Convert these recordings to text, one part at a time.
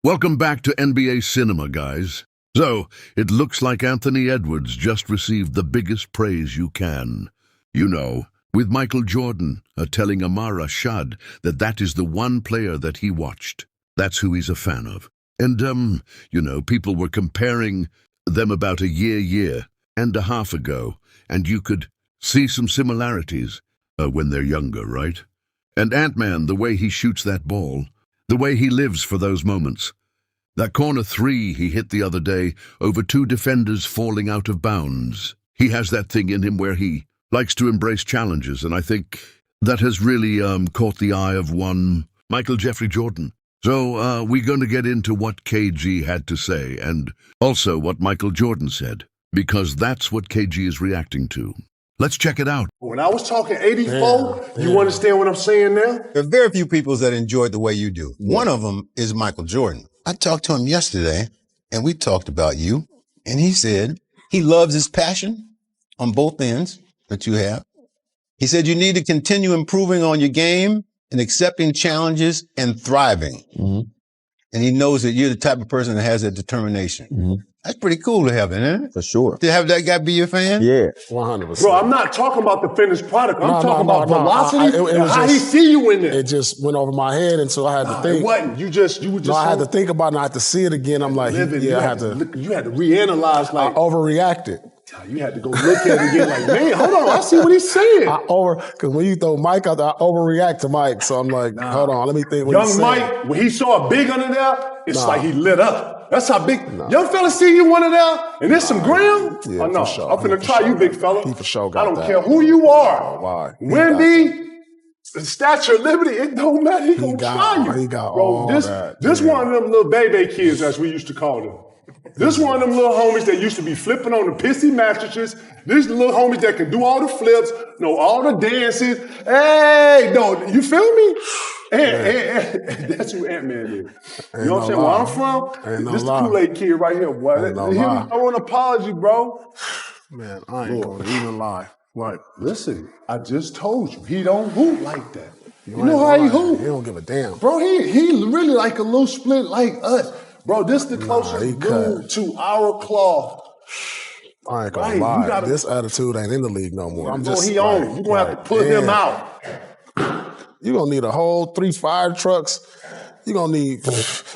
Welcome back to NBA Cinema, guys. So, it looks like Anthony Edwards just received the biggest praise you can. You know, with Michael Jordan telling Amara Shad that is the one player that he watched. That's who he's a fan of. And, people were comparing them about a year and a half ago, and you could see some similarities when they're younger, right? And Ant-Man, the way he shoots that ball, the way he lives for those moments. That corner three he hit the other day over two defenders falling out of bounds. He has that thing in him where he likes to embrace challenges, and I think that has really caught the eye of one Michael Jeffrey Jordan. So we're going to get into what KG had to say and also what Michael Jordan said, because that's what KG is reacting to. Let's check it out. When I was talking 84, you understand what I'm saying now? There are very few people that enjoy it the way you do. One of them is Michael Jordan. I talked to him yesterday, and we talked about you, and he said he loves his passion on both ends that you have. He said you need to continue improving on your game and accepting challenges and thriving. Mm-hmm. And he knows that you're the type of person that has that determination. Mm-hmm. That's pretty cool to have it, isn't it? For sure. To have that guy be your fan? Yeah, 100%. Bro, I'm not talking about the finished product. I'm talking about velocity and how he see you in there. It just went over my head, and so I had to think. It wasn't. You were just. I had to think about it, and I had to see it again. I'm like, you had to reanalyze. Like, I overreacted. You had to go look at it again. Like, man, hold on, I see what he's saying. Because when you throw Mike out there, I overreact to Mike. So I'm like, hold on, let me think. Young Mike, when he saw a big under there, it's like he lit up. That's how big. Young fella see you under there, and there's some ground. Yeah, oh, no, for sure. I'm finna try you, big fella. He for sure got I don't that. care who you are. Why? Wendy, the Statue of Liberty, it don't matter. He gonna try you. He got bro, all this, that. This one of them little baby kids, as we used to call them. This one of them little homies that used to be flipping on the pissy mattresses. This little homies that can do all the flips, know all the dances. Hey, no, you feel me? And that's who Ant-Man is. You know what I'm saying? Where I'm from, this the Kool-Aid kid right here, boy. He owe an apology, bro. Man, I ain't gonna even lie. Like, listen, I just told you, he don't hoop like that. You know how he hoop? He don't give a damn. Bro, he really like a little split like us. Bro, this the closest dude to our cloth. I ain't gonna lie. This attitude ain't in the league no more. He on it. You're gonna have to put him out. You're gonna need a whole 3 fire trucks. You're gonna need,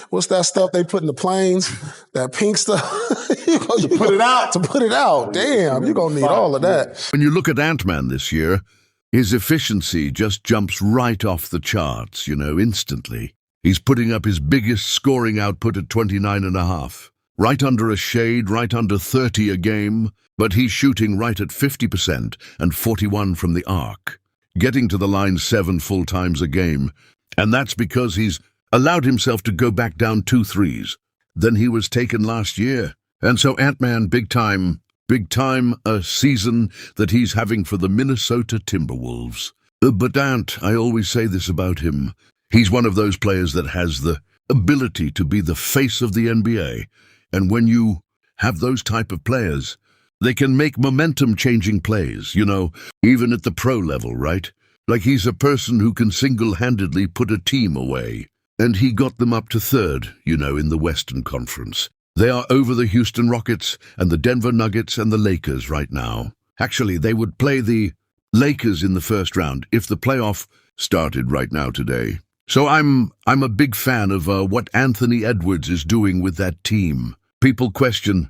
what's that stuff they put in the planes? That pink stuff? To put it out? To put it out. Damn, you're gonna need all of that. When you look at Ant-Man this year, his efficiency just jumps right off the charts, instantly. He's putting up his biggest scoring output at 29.5. Right under a shade, right under 30 a game, but he's shooting right at 50% and 41 from the arc, getting to the line 7 full times a game. And that's because he's allowed himself to go back down 2 threes than he was taken last year. And so Ant-Man, big time a season that he's having for the Minnesota Timberwolves. But Ant, I always say this about him, he's one of those players that has the ability to be the face of the NBA. And when you have those type of players, they can make momentum-changing plays, even at the pro level, right? Like he's a person who can single-handedly put a team away. And he got them up to 3rd, in the Western Conference. They are over the Houston Rockets and the Denver Nuggets and the Lakers right now. Actually, they would play the Lakers in the first round if the playoff started right now today. So I'm a big fan of what Anthony Edwards is doing with that team. People question,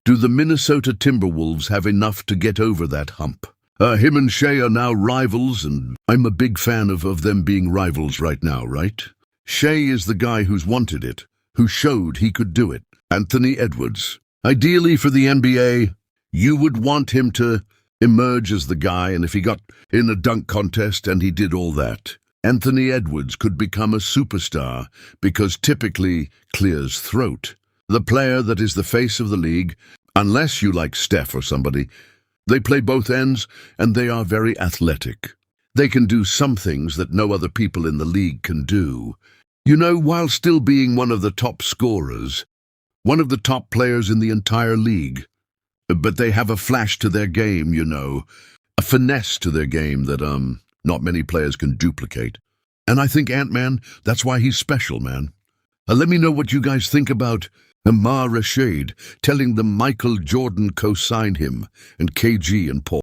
do the Minnesota Timberwolves have enough to get over that hump? Him and Shea are now rivals, and I'm a big fan of them being rivals right now, right? Shea is the guy who's wanted it, who showed he could do it. Anthony Edwards. Ideally for the NBA, you would want him to emerge as the guy, and if he got in a dunk contest and he did all that, Anthony Edwards could become a superstar because typically clears throat. The player that is the face of the league, unless you like Steph or somebody, they play both ends and they are very athletic. They can do some things that no other people in the league can do. While still being one of the top scorers, one of the top players in the entire league. But they have a flash to their game, a finesse to their game that not many players can duplicate. And I think Ant-Man, that's why he's special, man. Let me know what you guys think about Amar Rashid telling them Michael Jordan co-signed him and KG and Paul.